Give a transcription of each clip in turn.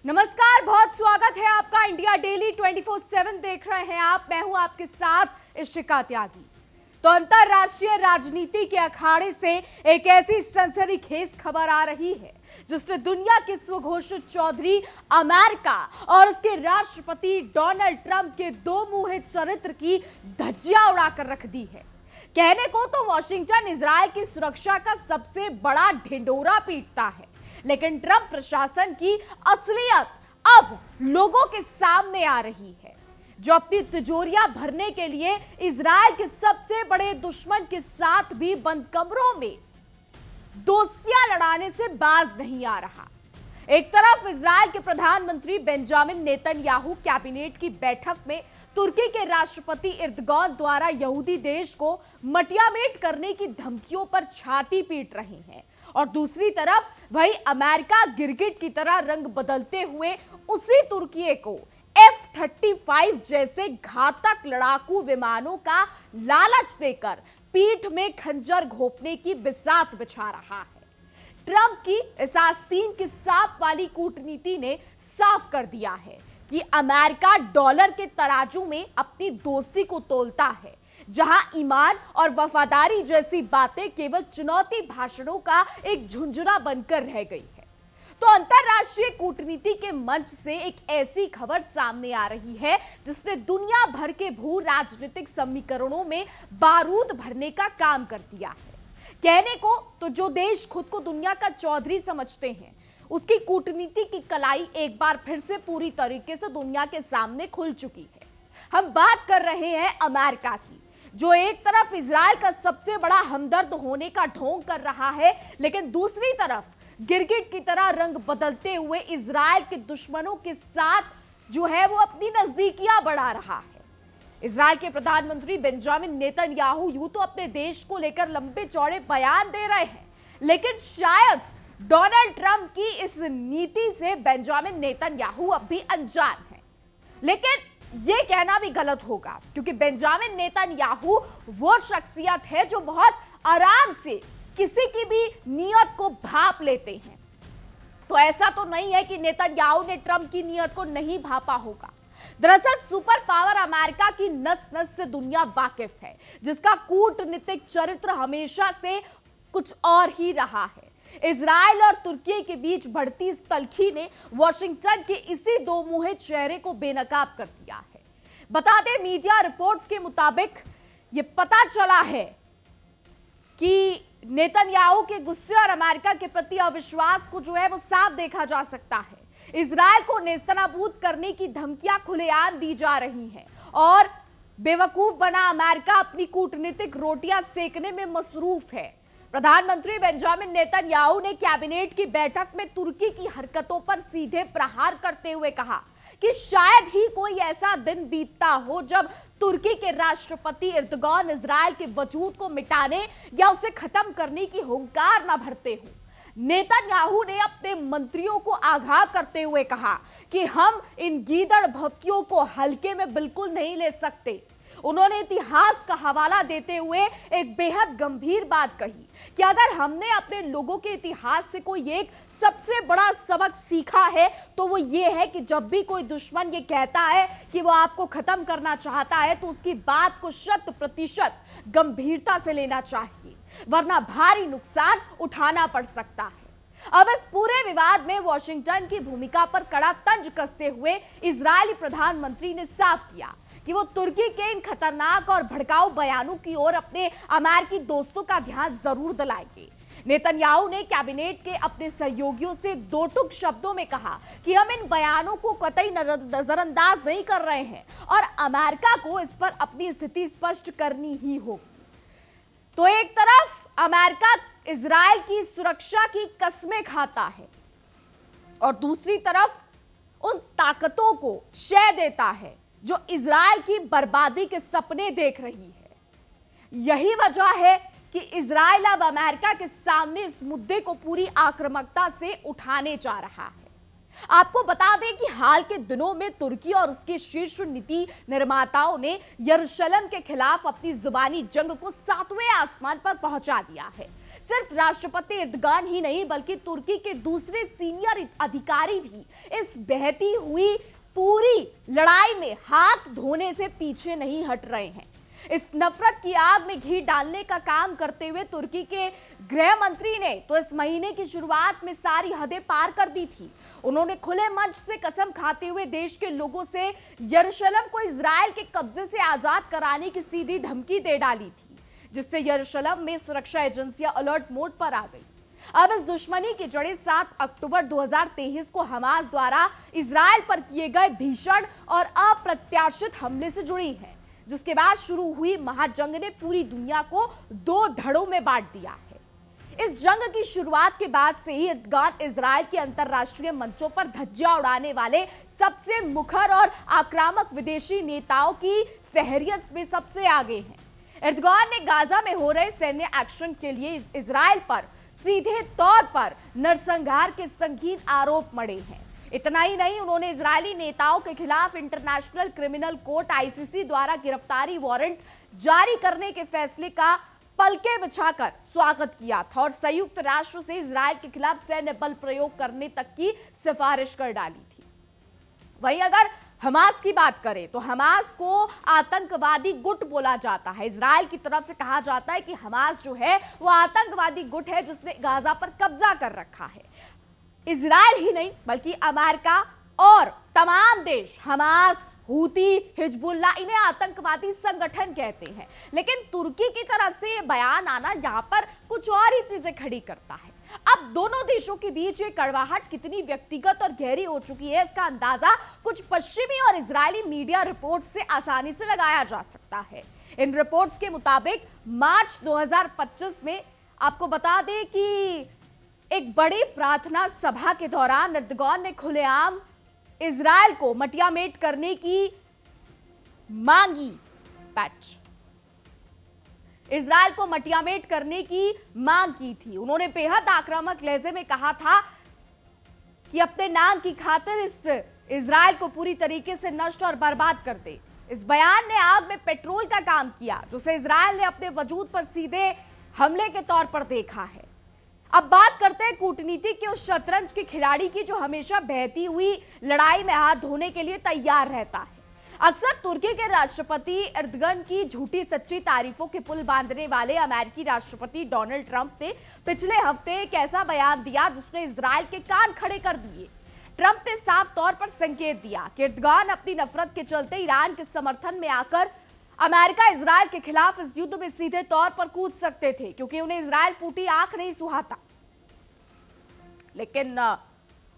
नमस्कार, बहुत स्वागत है आपका। इंडिया डेली 24/7 देख रहे हैं आप। मैं हूं आपके साथ इशिका त्यागी। तो अंतरराष्ट्रीय राजनीति के अखाड़े से एक ऐसी सनसनीखेज खबर आ रही है जिसने दुनिया के स्वघोषित चौधरी अमेरिका और उसके राष्ट्रपति डोनाल्ड ट्रंप के दो मुंहे चरित्र की धज्जियां उड़ाकर रख दी है। कहने को तो वॉशिंगटन इजराइल की सुरक्षा का सबसे बड़ा ढिंढोरा पीटता है, लेकिन ट्रंप प्रशासन की असलियत अब लोगों के सामने आ रही है, जो अपनी तिजोरियां भरने के लिए इजराइल के सबसे बड़े दुश्मन के साथ भी बंद कमरों में दोस्तियां लड़ाने से बाज नहीं आ रहा। एक तरफ इजराइल के प्रधानमंत्री बेंजामिन नेतन्याहू कैबिनेट की बैठक में तुर्की के राष्ट्रपति एर्दोगान द्वारा यहूदी देश को मटियामेट करने की धमकियों पर छाती पीट रहे हैं, और दूसरी तरफ वही अमेरिका गिरगिट की तरह रंग बदलते हुए उसी तुर्की को F-35 जैसे घातक लड़ाकू विमानों का लालच देकर पीठ में खंजर घोंपने की बिसात बिछा रहा है। ट्रंप की इस आस्तीन की सांप वाली कूटनीति ने साफ कर दिया है कि अमेरिका डॉलर के तराजू में अपनी दोस्ती को तोलता है, जहां ईमान और वफादारी जैसी बातें केवल चुनौती भाषणों का एक झुंझुना बनकर रह गई है। तो अंतरराष्ट्रीय कूटनीति के मंच से एक ऐसी खबर सामने आ रही है जिसने दुनिया भर के भू राजनीतिक समीकरणों में बारूद भरने का काम कर दिया है। कहने को तो जो देश खुद को दुनिया का चौधरी समझते हैं, उसकी कूटनीति की कलाई एक बार फिर से पूरी तरीके से दुनिया के सामने खुल चुकी है। हम बात कर रहे हैं अमेरिका की, जो एक तरफ इजराइल का सबसे बड़ा हमदर्द होने का ढोंग कर रहा है, लेकिन दूसरी तरफ गिरगिट की तरह रंग बदलते हुए इजराइल के दुश्मनों के साथ जो है वो अपनी नजदीकियां बढ़ा रहा है। इजराइल के प्रधानमंत्री बेंजामिन नेतन्याहू यूं तो अपने देश को लेकर लंबे चौड़े बयान दे रहे हैं, लेकिन शायद डोनाल्ड ट्रंप की इस नीति से बेंजामिन नेतन्याहू अब भी अनजान है। लेकिन यह कहना भी गलत होगा, क्योंकि बेंजामिन नेतन्याहू वो शख्सियत है जो बहुत आराम से किसी की भी नीयत को भांप लेते हैं। तो ऐसा तो नहीं है कि नेतन्याहू ने ट्रंप की नीयत को नहीं भांपा होगा। दरअसल सुपर पावर अमेरिका की नस नस से दुनिया वाकिफ है, जिसका कूटनीतिक चरित्र हमेशा से कुछ और ही रहा है। इजराइल और तुर्की के बीच बढ़ती तल्खी ने वॉशिंगटन के इसी दो मुंहे चेहरे को बेनकाब कर दिया है। बता दें, मीडिया रिपोर्ट्स के मुताबिक ये पता चला है कि नेतन्याहू के गुस्से और अमेरिका के प्रति अविश्वास को जो है वो साफ देखा जा सकता है। इजराइल को नेस्तनाबूद करने की धमकियां खुलेआम दी जा रही हैं, और बेवकूफ बना अमेरिका अपनी कूटनीतिक रोटियां सेकने में मसरूफ है। प्रधानमंत्री बेंजामिन नेतन्याहू ने कैबिनेट की बैठक में तुर्की की हरकतों पर सीधे प्रहार करते हुए कहा कि शायद ही कोई ऐसा दिन बीतता हो जब तुर्की के राष्ट्रपति एर्दोगान इजराइल के वजूद को मिटाने या उसे खत्म करने की हुंकार न भरते हो। नेतन्याहू ने अपने मंत्रियों को आगाह करते हुए कहा कि हम इन गीदड़ भभकियों को हल्के में बिल्कुल नहीं ले सकते। उन्होंने इतिहास का हवाला देते हुए एक बेहद गंभीर बात कही कि अगर हमने अपने लोगों के इतिहास से कोई एक सबसे बड़ा सबक सीखा है तो वो ये है कि जब भी कोई दुश्मन ये कहता है कि वो आपको खत्म करना चाहता है, तो उसकी बात को 100% गंभीरता से लेना चाहिए, वरना भारी नुकसान उठाना पड़ सकता है। अब इस पूरे विवाद में वॉशिंगटन की भूमिका पर कड़ा तंज कसते हुए इजरायली प्रधानमंत्री ने साफ किया कि वो तुर्की के इन खतरनाक और भड़काऊ बयानों की ओर अपने अमेरिकी दोस्तों का ध्यान जरूर दिलाएंगे। नेतन्याहू ने कैबिनेट के अपने सहयोगियों से दो टूक शब्दों में कहा कि हम इन बयानों को कतई नजरअंदाज नहीं कर रहे हैं और अमेरिका को इस पर अपनी स्थिति स्पष्ट करनी ही होगी। तो एक तरफ अमेरिका इजराइल की सुरक्षा की कस्में खाता है और दूसरी तरफ उन ताकतों को शय देता है जो इजराइल की बर्बादी के सपने देख रही है। यही वजह है कि इजराइल अब अमेरिका के सामने इस मुद्दे को पूरी आक्रामकता से उठाने जा रहा है। आपको बता दें कि हाल के दिनों में तुर्की और उसके शीर्ष नीति निर्माताओं ने यरूशलेम के खिलाफ अपनी जुबानी जंग को 7वें आसमान पर पहुंचा दिया है। सिर्फ राष्ट्रपति एर्दोगान ही नहीं बल्कि तुर्की के दूसरे सीनियर अधिकारी भी इस बहती हुई पूरी लड़ाई में हाथ धोने से पीछे नहीं हट रहे हैं। इस नफरत की आग में घी डालने का काम करते हुए तुर्की के गृह मंत्री ने तो इस महीने की शुरुआत में सारी हदें पार कर दी थी। उन्होंने खुले मंच से कसम खाते हुए देश के लोगों से यरूशलेम को इजराइल के कब्जे से आजाद कराने की सीधी धमकी दे डाली थी, जिससे यरूशलेम में सुरक्षा एजेंसियां अलर्ट मोड पर आ गई। अब इस दुश्मनी की जड़ें 7 अक्टूबर 2023 को हमास द्वारा इजराइल पर किए गए भीषण और अप्रत्याशित हमले से जुड़ी हैं, जिसके बाद शुरू हुई महाजंग ने पूरी दुनिया को 2 धड़ों में बांट दिया है। इस जंग की शुरुआत के बाद से ही एर्दोगान इजराइल के अंतरराष्ट्रीय मंचों पर धज्जियां उड़ाने वाले सबसे मुखर और आक्रामक विदेशी नेताओं की फहरियत में सबसे आगे हैं। एर्दोगान ने गाजा में हो रहे सैन्य एक्शन के लिए इजराइल पर सीधे तौर पर नरसंहार के संगीन आरोप मढ़े हैं। इतना ही नहीं, उन्होंने इजरायली नेताओं के खिलाफ इंटरनेशनल क्रिमिनल कोर्ट आईसीसी द्वारा गिरफ्तारी वारंट जारी करने के फैसले का पलके बिछाकर स्वागत किया था और संयुक्त राष्ट्र से इजराइल के खिलाफ सैन्य बल प्रयोग करने तक की सिफारिश कर डाली थी। वहीं अगर हमास की बात करें तो हमास को आतंकवादी गुट बोला जाता है। इजराइल की तरफ से कहा जाता है कि हमास जो है वो आतंकवादी गुट है जिसने गाजा पर कब्जा कर रखा है। इजराइल ही नहीं बल्कि अमेरिका और तमाम देश हमास, हूती, हिजबुल्ला इन्हें आतंकवादी संगठन कहते हैं। लेकिन तुर्की की तरफ से ये बयान आना यहाँ पर कुछ और ही चीजें खड़ी करता है। अब दोनों देशों के बीच ये कड़वाहट कितनी व्यक्तिगत और गहरी हो चुकी है, इसका अंदाजा कुछ पश्चिमी और इजरायली मीडिया रिपोर्ट से आसानी से लगाया जा सकता है। इन रिपोर्ट्स के मुताबिक मार्च 2025 में आपको बता दें कि एक बड़ी प्रार्थना सभा के दौरान एर्दोगान ने खुलेआम इजराइल को मटियामेट करने की मांगी पैच इजराइल को मटियामेट करने की मांग की थी। उन्होंने बेहद आक्रामक लहजे में कहा था कि अपने नाम की खातिर इस इजराइल को पूरी तरीके से नष्ट और बर्बाद कर दे। इस बयान ने आग में पेट्रोल का काम किया, जिसे इजराइल ने अपने वजूद पर सीधे हमले के तौर पर देखा है। अब बात करते हैं कूटनीति के उस शतरंज के खिलाड़ी की जो हमेशा बहती हुई लड़ाई में हाथ धोने के लिए तैयार रहता है। अक्सर तुर्की के राष्ट्रपति एर्दोगान की झूठी सच्ची तारीफों के पुल बांधने वाले अमेरिकी राष्ट्रपति डोनाल्ड ट्रंप ने पिछले हफ्ते एक ऐसा बयान दिया जिसने इजराइल के कान खड़े कर दिए। ट्रंप ने साफ तौर पर संकेत दिया कि एर्दोगान अपनी नफरत के चलते ईरान के समर्थन में आकर अमेरिका इजराइल के खिलाफ इस युद्ध में सीधे तौर पर कूद सकते थे, क्योंकि उन्हें इजराइल फूटी आंख नहीं सुहाता। लेकिन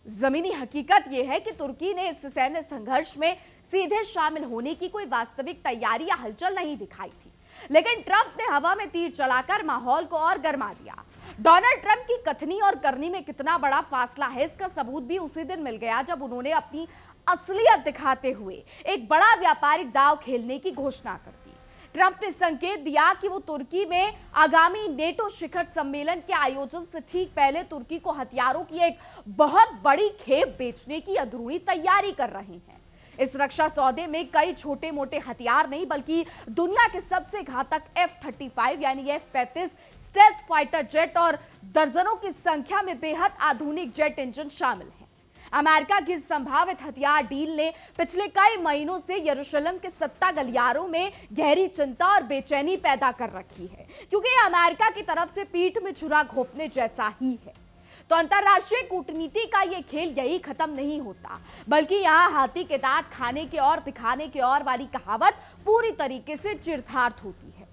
जमीनी हकीकत यह है कि तुर्की ने इस सैन्य संघर्ष में सीधे शामिल होने की कोई वास्तविक तैयारी या हलचल नहीं दिखाई थी। लेकिन ट्रंप ने हवा में तीर चलाकर माहौल को और गर्मा दिया। डोनाल्ड ट्रंप की कथनी और करनी में कितना बड़ा फासला है, इसका सबूत भी उसी दिन मिल गया जब उन्होंने अपनी असलियत दिखाते हुए एक बड़ा व्यापारिक दांव खेलने की घोषणा कर दी। ट्रंप ने संकेत दिया कि वो तुर्की में आगामी नेटो शिखर सम्मेलन के आयोजन से ठीक पहले तुर्की को हथियारों की एक बहुत बड़ी खेप बेचने की अंदरूनी तैयारी कर रहे हैं। इस रक्षा सौदे में कई छोटे मोटे हथियार नहीं बल्कि दुनिया के सबसे घातक F-35 यानी F-35 स्टेल्थ फाइटर जेट और दर्जनों की संख्या में बेहद आधुनिक जेट इंजन शामिल हैं। अमेरिका की संभावित हथियार डील ने पिछले कई महीनों से यरूशलेम के सत्ता गलियारों में गहरी चिंता और बेचैनी पैदा कर रखी है, क्योंकि यह अमेरिका की तरफ से पीठ में छुरा घोंपने जैसा ही है। तो अंतरराष्ट्रीय कूटनीति का यह खेल यही खत्म नहीं होता, बल्कि यहाँ हाथी के दांत खाने के और दिखाने के और वाली कहावत पूरी तरीके से चिरथार्थ होती है।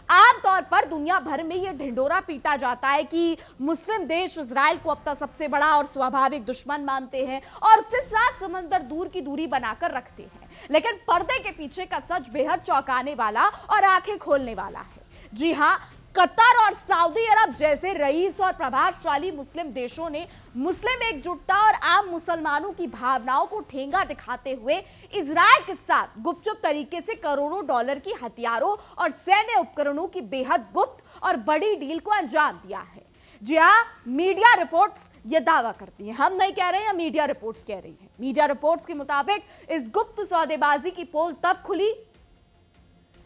आमतौर पर दुनिया भर में यह ढिंडोरा पीटा जाता है कि मुस्लिम देश इजराइल को अपना सबसे बड़ा और स्वाभाविक दुश्मन मानते हैं और उससे 7 समंदर दूर की दूरी बनाकर रखते हैं। लेकिन पर्दे के पीछे का सच बेहद चौंकाने वाला और आंखें खोलने वाला है। जी हाँ, कतर और सऊदी अरब जैसे रईस और प्रभावशाली मुस्लिम देशों ने मुस्लिम एकजुटता और आम मुसलमानों की भावनाओं को ठेंगा दिखाते हुए इजराइल के साथ गुपचुप तरीके से करोड़ों डॉलर की हथियारों और सैन्य उपकरणों की बेहद गुप्त और बड़ी डील को अंजाम दिया है। जी हाँ, मीडिया रिपोर्ट्स ये दावा करती हैं, हम नहीं कह रहे हैं, मीडिया रिपोर्ट्स कह रही हैं। मीडिया रिपोर्ट्स के मुताबिक इस गुप्त सौदेबाजी की पोल तब खुली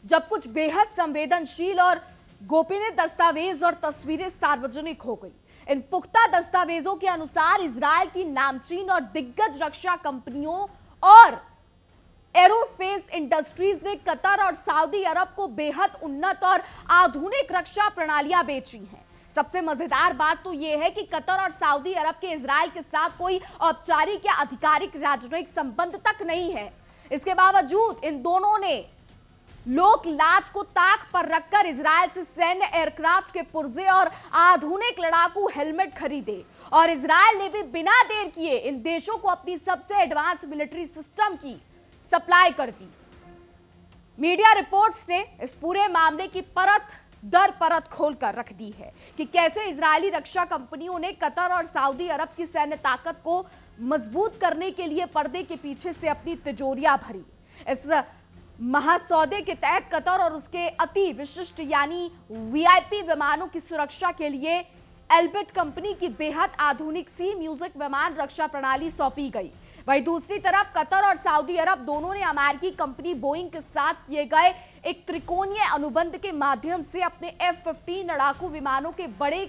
जब कुछ बेहद संवेदनशील और गोपनीय दस्तावेज और तस्वीरें सार्वजनिक हो गई। इन पुख्ता दस्तावेजों के अनुसार इजरायल की नामचीन और दिग्गज रक्षा कंपनियों और एरोस्पेस इंडस्ट्रीज ने कतर और सऊदी अरब को बेहद उन्नत और आधुनिक रक्षा प्रणालियां बेची हैं। सबसे मजेदार बात तो यह है कि कतर और सऊदी अरब के इजरायल के साथ कोई औपचारिक या आधिकारिक राजनयिक संबंध तक नहीं है। इसके बावजूद इन दोनों ने लोक लाज को ताक पर रखकर इजरायल से सैन्य एयरक्राफ्ट के पुर्जे और आधुनिक लड़ाकू हेलमेट खरीदे और इजरायल ने भी बिना देर किए इन देशों को अपनी सबसे एडवांस मिलिट्री सिस्टम की सप्लाई कर दी। मीडिया रिपोर्ट्स ने इस पूरे मामले की परत दर परत खोलकर रख दी है कि कैसे इजरायली रक्षा कंपनियों ने कतर और सऊदी अरब की सैन्य ताकत को मजबूत करने के लिए पर्दे के पीछे से अपनी तिजोरियां भरी। इस महासौदे के तहत कतर और उसके अति विशिष्ट यानी वीआईपी विमानों की सुरक्षा के लिए एल्बिट कंपनी की बेहद आधुनिक सी म्यूजिक विमान रक्षा प्रणाली सौंपी गई। वहीं दूसरी तरफ कतर और सऊदी अरब दोनों ने अमेरिकी कंपनी बोइंग के साथ किए गए एक त्रिकोणीय अनुबंध के माध्यम से अपने F-15 लड़ाकू विमानों के बड़े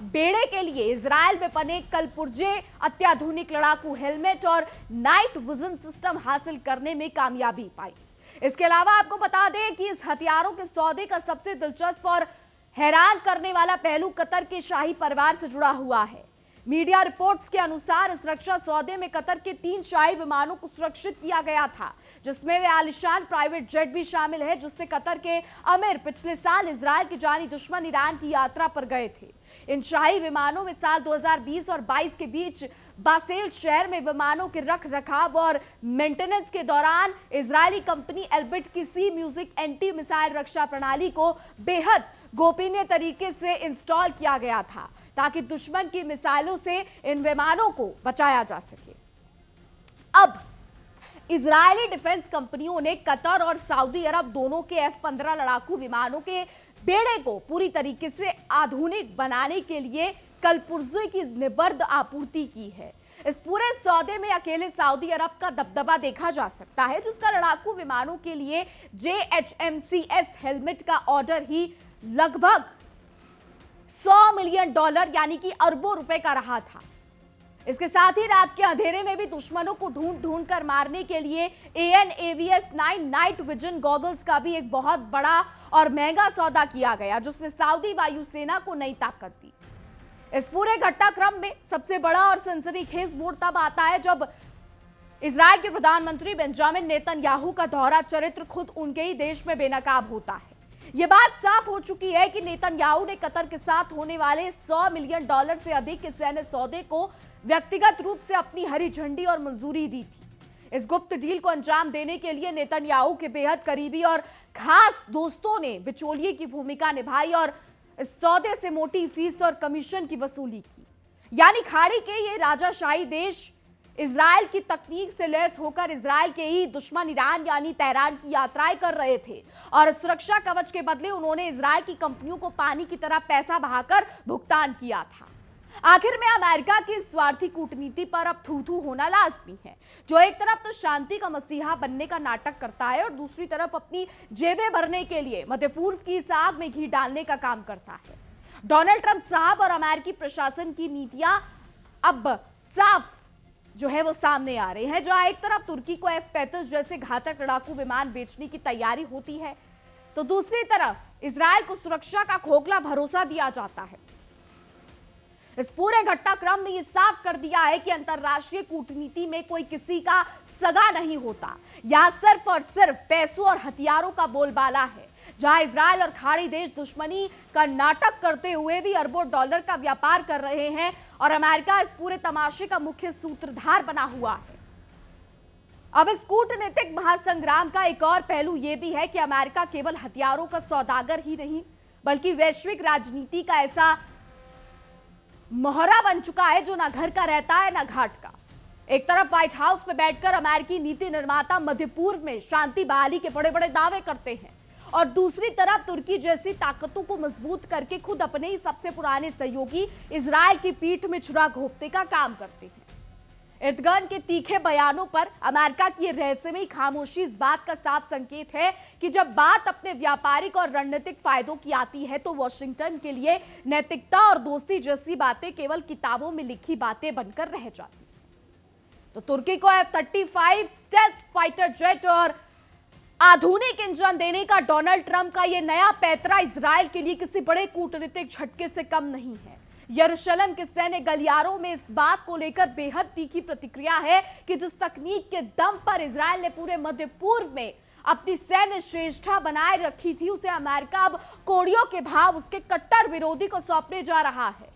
बेड़े के लिए इजरायल में बने कलपुर्जे, अत्याधुनिक लड़ाकू हेलमेट और नाइट विजन सिस्टम हासिल करने में कामयाबी पाई। इसके अलावा आपको बता दें कि इस हथियारों के सौदे का सबसे दिलचस्प और हैरान करने वाला पहलू कतर के शाही परिवार से जुड़ा हुआ है। मीडिया रिपोर्ट्स के अनुसार इस रक्षा सौदे में कतर के 3 शाही विमानों को सुरक्षित किया गया था, जिसमें वे आलिशान प्राइवेट जेट भी शामिल है, जिससे कतर के अमीर पिछले साल इजरायल के जानी दुश्मन ईरान की यात्रा पर गए थे। इन शाही विमानों में साल 2020 और 22 के बीच बासेल शहर में विमानों के रख रखाव और मेंटेनेंस के दौरान इजरायली कंपनी एल्बिट की सी म्यूजिक एंटी मिसाइल रक्षा प्रणाली को बेहद गोपनीय तरीके से इंस्टॉल किया गया था, ताकि दुश्मन की मिसाइलों से इन विमानों को बचाया जा सके। अब इजरायली डिफेंस कंपनियों ने कतर और सऊदी अरब दोनों के F-15 लड़ाकू विमानों के बेड़े को पूरी तरीके से आधुनिक बनाने के लिए कलपुर्जे की निबर्द आपूर्ति की है। इस पूरे सौदे में अकेले सऊदी अरब का दबदबा देखा जा सकता है, जिसका लड़ाकू विमानों के लिए JHMCS हेलमेट का ऑर्डर ही लगभग $100 मिलियन यानी कि अरबों रुपए का रहा था। इसके साथ ही रात के अंधेरे में भी दुश्मनों को ढूंढ ढूंढ कर मारने के लिए AN/AVS-9 नाइट विजन गॉगल्स का भी एक बहुत बड़ा और महंगा सौदा किया गया, जिसने सऊदी वायुसेना को नई ताकत दी। इस पूरे घटनाक्रम में सबसे बड़ा और सनसनीखेज मोड़ तब आता है जब इजरायल के प्रधानमंत्री बेंजामिन नेतन्याहू का दोहरा चरित्र खुद उनके ही देश में बेनकाब होता है। यह बात साफ हो चुकी है कि नेतन्याहू ने कतर के साथ होने वाले $100 मिलियन से अधिक के सैन्य सौदे को व्यक्तिगत रूप से अपनी हरी झंडी और मंजूरी दी थी। इस गुप्त डील को अंजाम देने के लिए नेतन्याहू के बेहद करीबी और खास दोस्तों ने बिचौलिए की भूमिका निभाई और इस सौदे से मोटी फीस और कमीशन की वसूली की। यानी खाड़ी के ये राजाशाही देश इजरायल की तकनीक से लैस होकर इजरायल के ही दुश्मन ईरान यानी तेहरान की यात्राएं कर रहे थे और सुरक्षा कवच के बदले उन्होंने इजरायल की कंपनियों को पानी की तरह पैसा बहाकर भुगतान किया था। आखिर में अमेरिका की स्वार्थी कूटनीति पर अब थू-थू होना लाजमी है, जो एक तरफ तो शांति का मसीहा बनने का नाटक करता है और दूसरी तरफ अपनी जेबें भरने के लिए मध्य पूर्व की इस आग में घी डालने का काम करता है। डोनाल्ड ट्रंप साहब और अमेरिकी प्रशासन की नीतियां अब साफ जो है वो सामने आ रही है, जहां एक तरफ तुर्की को F-35 जैसे घातक लड़ाकू विमान बेचने की तैयारी होती है, तो दूसरी तरफ इजरायल को सुरक्षा का खोखला भरोसा दिया जाता है। इस पूरे घटनाक्रम ने यह साफ कर दिया है कि अंतरराष्ट्रीय कूटनीति में कोई किसी का सगा नहीं होता। यहां सिर्फ और सिर्फ पैसों और हथियारों का बोलबाला है, जहां इजरायल और खाड़ी देश दुश्मनी का नाटक करते हुए भी अरबों डॉलर का व्यापार कर रहे हैं और अमेरिका इस पूरे तमाशे का मुख्य सूत्रधार बना हुआ है। अब इस कूटनीतिक महासंग्राम का एक और पहलू यह भी है कि अमेरिका केवल हथियारों का सौदागर ही नहीं, बल्कि वैश्विक राजनीति का ऐसा मोहरा बन चुका है जो ना घर का रहता है ना घाट का। एक तरफ व्हाइट हाउस में बैठकर अमेरिकी नीति निर्माता मध्य पूर्व में शांति बहाली के बड़े बड़े दावे करते हैं और दूसरी तरफ तुर्की जैसी ताकतों को मजबूत करके खुद अपने ही सबसे पुराने सहयोगी इजरायल की पीठ में छुरा घोंपने का काम करते हैं। एर्दोगान के तीखे बयानों पर अमेरिका की रहस्यमयी खामोशी इस बात का साफ संकेत है कि जब बात अपने व्यापारिक और रणनीतिक फायदों की आती है तो वॉशिंगटन के लिए नैतिकता और दोस्ती जैसी बातें केवल किताबों में लिखी बातें बनकर रह जाती। तो तुर्की को F-35 स्टेल्थ फाइटर जेट और आधुनिक इंजन देने का डोनाल्ड ट्रंप का यह नया पैंतरा इजरायल के लिए किसी बड़े कूटनीतिक झटके से कम नहीं है। यरूशलेम के सैन्य गलियारों में इस बात को लेकर बेहद तीखी प्रतिक्रिया है कि जिस तकनीक के दम पर इजरायल ने पूरे मध्य पूर्व में अपनी सैन्य श्रेष्ठता बनाए रखी थी, उसे अमेरिका अब कोड़ियों के भाव उसके कट्टर विरोधी को सौंपने जा रहा है।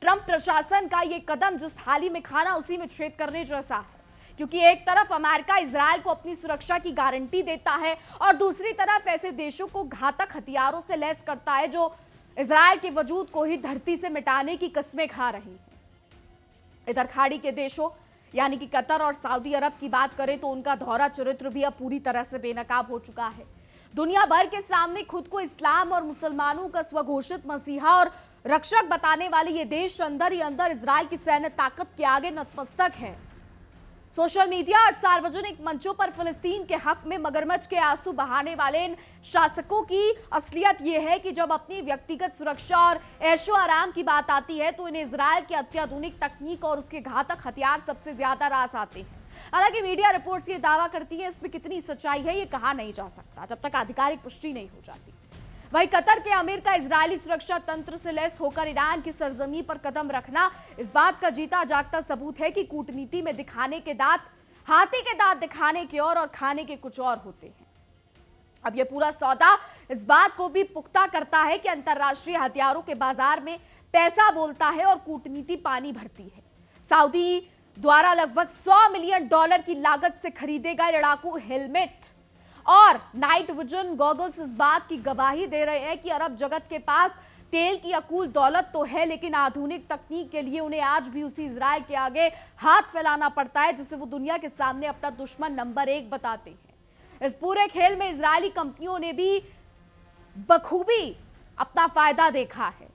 ट्रंप प्रशासन का यह कदम जिस थाली में खाना उसी में छेद करने जैसा है, क्योंकि एक तरफ अमेरिका इजरायल को अपनी सुरक्षा की गारंटी देता है और दूसरी तरफ ऐसे देशों को घातक हथियारों से लैस करता है जो इजरायल के वजूद को ही धरती से मिटाने की कस्में खा रही हैं। इधर खाड़ी के देशों यानी कि कतर और सऊदी अरब की बात करें तो उनका दोहरा चरित्र भी अब पूरी तरह से बेनकाब हो चुका है। दुनिया भर के सामने खुद को इस्लाम और मुसलमानों का स्वघोषित मसीहा और रक्षक बताने वाले ये देश अंदर ही अंदर इजरायल की सैन्य ताकत के आगे नतमस्तक है। सोशल मीडिया और सार्वजनिक मंचों पर फिलिस्तीन के हक में मगरमच्छ के आंसू बहाने वाले इन शासकों की असलियत यह है कि जब अपनी व्यक्तिगत सुरक्षा और ऐशो आराम की बात आती है तो इन्हें इजरायल की अत्याधुनिक तकनीक और उसके घातक हथियार सबसे ज्यादा रास आते हैं। हालांकि मीडिया रिपोर्ट्स ये दावा करती है, इसमें कितनी सच्चाई है ये कहा नहीं जा सकता जब तक आधिकारिक पुष्टि नहीं हो जाती। वहीं कतर के अमीर का इजरायली सुरक्षा तंत्र से लैस होकर ईरान की सरजमी पर कदम रखना इस बात का जीता जागता सबूत है कि कूटनीति में दिखाने के दांत हाथी के दांत दिखाने के और खाने के कुछ और होते हैं। अब यह पूरा सौदा इस बात को भी पुख्ता करता है कि अंतर्राष्ट्रीय हथियारों के बाजार में पैसा बोलता है और कूटनीति पानी भरती है। सऊदी द्वारा लगभग $100 मिलियन की लागत से खरीदे गए लड़ाकू हेलमेट और नाइट विजन गॉगल्स इस बात की गवाही दे रहे हैं कि अरब जगत के पास तेल की अकूल दौलत तो है, लेकिन आधुनिक तकनीक के लिए उन्हें आज भी उसी इजरायल के आगे हाथ फैलाना पड़ता है जिसे वो दुनिया के सामने अपना दुश्मन नंबर 1 बताते हैं। इस पूरे खेल में इजरायली कंपनियों ने भी बखूबी अपना फायदा देखा है।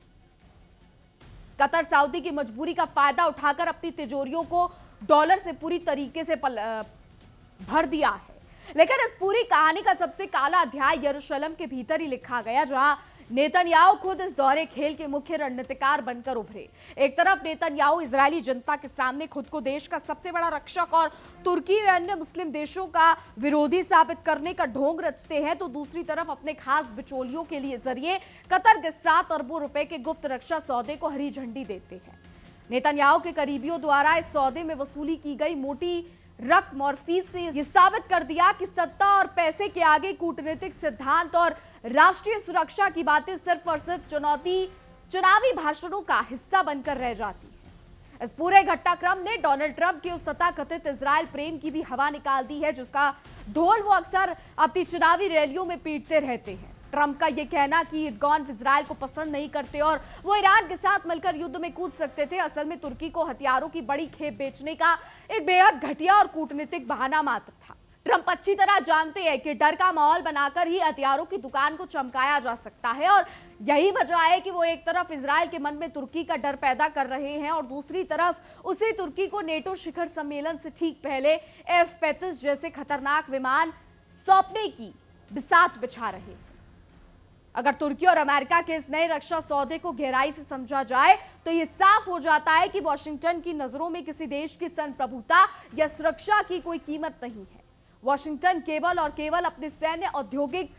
कतर सऊदी की मजबूरी का फायदा उठाकर अपनी तिजोरियों को डॉलर से पूरी तरीके से भर दिया है। लेकिन इस पूरी कहानी का सबसे काला अध्याय यरूशलेम के भीतर ही लिखा गया, जहां नेतन्याहू खुद इस दौरे खेल के मुख्य रणनीतिकार बनकर उभरे। एक तरफ नेतन्याहू इजरायली जनता के सामने खुद को देश का सबसे बड़ा रक्षक और तुर्की व अन्य मुस्लिम देशों का विरोधी साबित करने का ढोंग रचते हैं, तो दूसरी तरफ अपने खास बिचौलियों के लिए जरिए कतर के 7 अरबों रुपए के गुप्त रक्षा सौदे को हरी झंडी देते हैं। नेतन्याहू के करीबियों द्वारा इस सौदे में वसूली की गई मोटी रकम और फीस ने यह साबित कर दिया कि सत्ता और पैसे के आगे कूटनीतिक सिद्धांत और राष्ट्रीय सुरक्षा की बातें सिर्फ और सिर्फ चुनावी भाषणों का हिस्सा बनकर रह जाती है। इस पूरे घटनाक्रम ने डोनाल्ड ट्रंप की उस तथाकथित इजरायल प्रेम की भी हवा निकाल दी है, जिसका ढोल वो अक्सर अपनी चुनावी रैलियों में पीटते रहते हैं। ट्रंप का यह कहना कि एर्दोगान इजरायल को पसंद नहीं करते और वो ईरान के साथ मिलकर युद्ध में कूद सकते थे, असल में तुर्की को हथियारों की बड़ी खेप बेचने का एक बेहद घटिया और कूटनीतिक बहाना मात्र था। ट्रंप अच्छी तरह जानते हैं कि डर का माहौल बनाकर ही हथियारों की दुकान को चमकाया जा सकता है और यही वजह है कि वो एक तरफ इजरायल के मन में तुर्की का डर पैदा कर रहे हैं और दूसरी तरफ उसी तुर्की को नेटो शिखर सम्मेलन से ठीक पहले F-35 जैसे खतरनाक विमान सौंपने की बिसात बिछा रहे हैं। अगर तुर्की और अमेरिका के इस नए रक्षा सौदे को गहराई से समझा जाए तो यह साफ हो जाता है कि वॉशिंगटन की नजरों में किसी देश की संप्रभुता या सुरक्षा की कोई कीमत नहीं है। वॉशिंगटन केवल और केवल अपने सैन्य औद्योगिक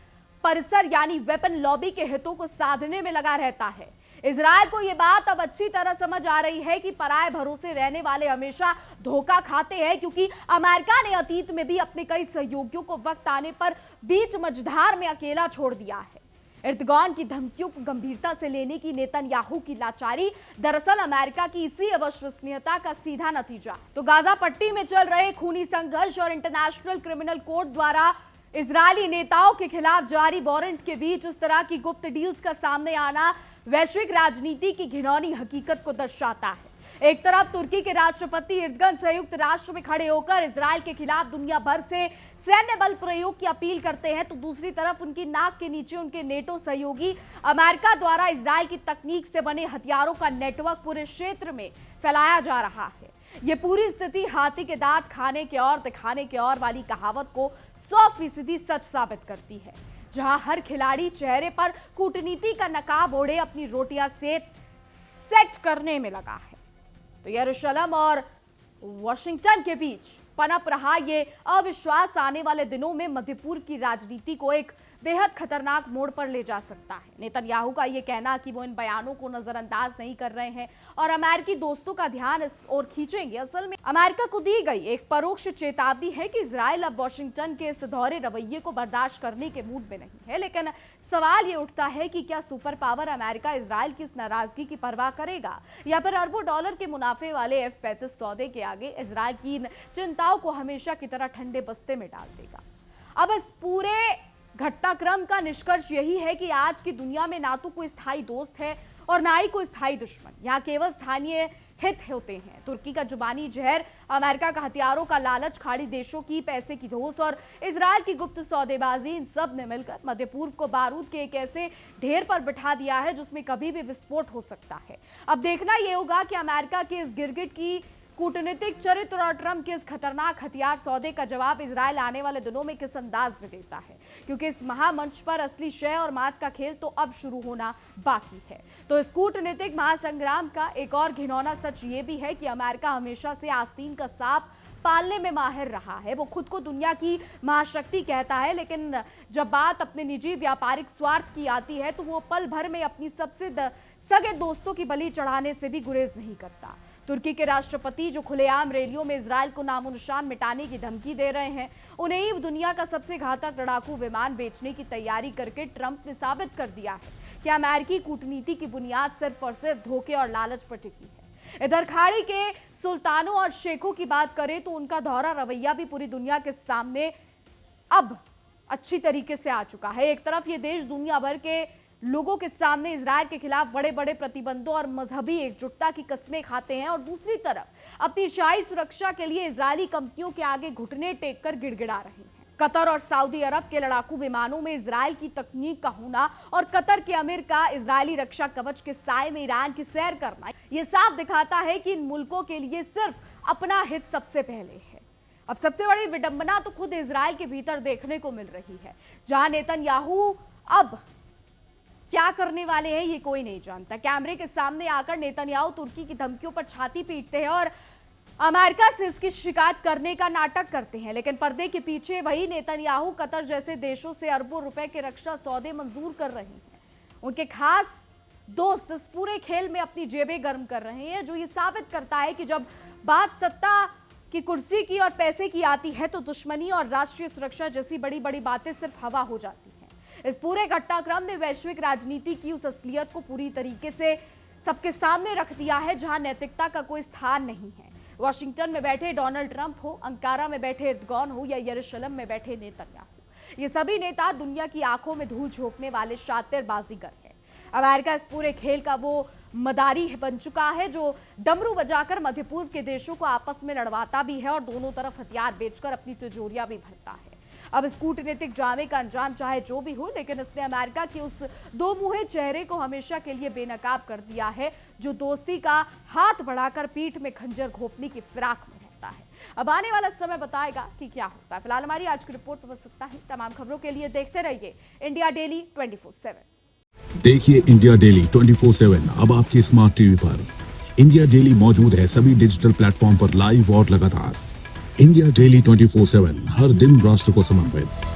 परिसर यानी वेपन लॉबी के हितों को साधने में लगा रहता है। इजरायल को यह बात अब अच्छी तरह समझ आ रही है कि पराये भरोसे रहने वाले हमेशा धोखा खाते हैं, क्योंकि अमेरिका ने अतीत में भी अपने कई सहयोगियों को वक्त आने पर बीच मझधार में अकेला छोड़ दिया है। एर्दोगान की धमकियों को गंभीरता से लेने की नेतन्याहू की लाचारी दरअसल अमेरिका की इसी अविश्वसनीयता का सीधा नतीजा है। तो गाजा पट्टी में चल रहे खूनी संघर्ष और इंटरनेशनल क्रिमिनल कोर्ट द्वारा इजरायली नेताओं के खिलाफ जारी वारंट के बीच इस तरह की गुप्त डील्स का सामने आना वैश्विक राजनीति की घिनौनी हकीकत को दर्शाता है। एक तरफ तुर्की के राष्ट्रपति एर्दोगान संयुक्त राष्ट्र में खड़े होकर इजरायल के खिलाफ दुनिया भर से सैन्य बल प्रयोग की अपील करते हैं, तो दूसरी तरफ उनकी नाक के नीचे उनके नेटो सहयोगी अमेरिका द्वारा इजरायल की तकनीक से बने हथियारों का नेटवर्क पूरे क्षेत्र में फैलाया जा रहा है। ये पूरी स्थिति हाथी के दांत खाने के और दिखाने के और वाली कहावत को 100% सच साबित करती है, जहां हर खिलाड़ी चेहरे पर कूटनीति का नकाब ओढ़े अपनी रोटियां सेट करने में लगा है। तो यरूशलेम और वॉशिंगटन के बीच पनप रहा ये अविश्वास आने वाले दिनों में मध्य पूर्व की राजनीति को एक बेहद खतरनाक मोड़ पर ले जा सकता है। नेतन्याहू का ये कहना कि वो इन बयानों को नजरअंदाज नहीं कर रहे हैं और अमेरिकी दोस्तों का ध्यान इस ओर खींचेंगे, असल में अमेरिका को दी गई एक परोक्ष चेतावनी है कि इजराइल अब वॉशिंगटन के इस दोहरे रवैये को बर्दाश्त करने के मूड में नहीं है। लेकिन सवाल ये उठता है कि क्या सुपर पावर अमेरिका इजराइल की इस नाराजगी की परवाह करेगा या फिर अरबों डॉलर के मुनाफे वाले F-35 सौदे के आगे इजराइल की इन चिंताओं को हमेशा की तरह ठंडे बस्ते में डाल देगा। अब इस पूरे घटनाक्रम का निष्कर्ष यही है कि आज की दुनिया में ना तो कोई स्थायी दोस्त है और ना ही कोई स्थायी दुश्मन, यहाँ केवल स्थानीय हित होते हैं। तुर्की का जुबानी जहर, अमेरिका का हथियारों का लालच, खाड़ी देशों की पैसे की धोस और इजराइल की गुप्त सौदेबाजी, इन सब ने मिलकर मध्य पूर्व को बारूद के एक ऐसे ढेर पर बिठा दिया है जिसमें कभी भी विस्फोट हो सकता है। अब देखना यह होगा कि अमेरिका के इस गिरगिट की कूटनीतिक चरित्र और ट्रंप के इस खतरनाक हथियार सौदे का जवाब इजराइल आने वाले दिनों में किस अंदाज में देता है, क्योंकि इस महामंच पर असली शय और मात का खेल तो अब शुरू होना बाकी है। तो इस कूटनीतिक महासंग्राम का एक और घिनौना सच ये भी है कि अमेरिका हमेशा से आस्तीन का सांप पालने में माहिर रहा है। वो खुद को दुनिया की महाशक्ति कहता है, लेकिन जब बात अपने निजी व्यापारिक स्वार्थ की आती है तो वो पल भर में अपनी सबसे सगे दोस्तों की बलि चढ़ाने से भी गुरेज नहीं करता। तुर्की के राष्ट्रपति जो खुलेआम रैलियों में इजराइल को नामो निशान मिटाने की धमकी दे रहे हैं, उन्हें ही दुनिया का सबसे घातक लड़ाकू विमान बेचने की तैयारी करके ट्रंप ने साबित कर दिया है कि अमेरिकी कूटनीति की बुनियाद सिर्फ और सिर्फ धोखे और लालच पर टिकी है। इधर खाड़ी के सुल्तानों और शेखों की बात करें तो उनका दोहरा रवैया भी पूरी दुनिया के सामने अब अच्छी तरीके से आ चुका है। एक तरफ ये देश दुनिया भर के लोगों के सामने इजराइल के खिलाफ बड़े बड़े प्रतिबंधों और मजहबी एकजुटता की कस्में खाते हैं और दूसरी तरफ अपनी शाही सुरक्षा के लिए इजरायली कंपनियों के आगे घुटने टेक कर गिड़गिड़ा रहे हैं। कतर और सऊदी अरब के लड़ाकू विमानों में इजराइल की तकनीक का होना और कतर के अमीर का इजरायली रक्षा कवच के साए में ईरान की सैर करना, यह साफ दिखाता है कि इन मुल्कों के लिए सिर्फ अपना हित सबसे पहले है। अब सबसे बड़ी विडंबना तो खुद इजराइल के भीतर देखने को मिल रही है, जहां नेतन्याहू अब क्या करने वाले हैं ये कोई नहीं जानता। कैमरे के सामने आकर नेतन्याहू तुर्की की धमकियों पर छाती पीटते हैं और अमेरिका से इसकी शिकायत करने का नाटक करते हैं, लेकिन पर्दे के पीछे वही नेतन्याहू कतर जैसे देशों से अरबों रुपए के रक्षा सौदे मंजूर कर रहे हैं। उनके खास दोस्त इस पूरे खेल में अपनी जेबें गर्म कर रहे हैं, जो ये साबित करता है कि जब बात सत्ता की कुर्सी की और पैसे की आती है तो दुश्मनी और राष्ट्रीय सुरक्षा जैसी बड़ी बड़ी बातें सिर्फ हवा हो जाती हैं। इस पूरे घटनाक्रम ने वैश्विक राजनीति की उस असलियत को पूरी तरीके से सबके सामने रख दिया है, जहां नैतिकता का कोई स्थान नहीं है। वॉशिंगटन में बैठे डोनाल्ड ट्रंप हो, अंकारा में बैठे एर्दोगान हो या यरूशलेम में बैठे नेतन्याहू, ये सभी नेता दुनिया की आंखों में धूल झोंकने वाले शातिर बाजीगर हैं। अमेरिका इस पूरे खेल का वो मदारी बन चुका है जो डमरू बजाकर मध्य पूर्व के देशों को आपस में लड़वाता भी है और दोनों तरफ हथियार बेचकर अपनी तिजोरियां भी भरता है। अब इस कूटनीतिक ड्रामे का अंजाम चाहे जो भी हो, लेकिन इसने अमेरिका के उस दो मुहे चेहरे को हमेशा के लिए बेनकाब कर दिया है, जो दोस्ती का हाथ बढ़ाकर पीठ में खंजर घोंपने की फिराक में रहता है। अब आने वाला समय बताएगा कि क्या होता है। फिलहाल हमारी आज की रिपोर्ट में बस इतना ही। तमाम खबरों के लिए देखते रहिए इंडिया डेली 24/7। देखिए इंडिया डेली 24/7 अब आपके स्मार्ट टीवी पर। इंडिया डेली मौजूद है सभी डिजिटल प्लेटफॉर्म पर लाइव और लगातार। इंडिया डेली 24/7 हर दिन राष्ट्र को समर्पित।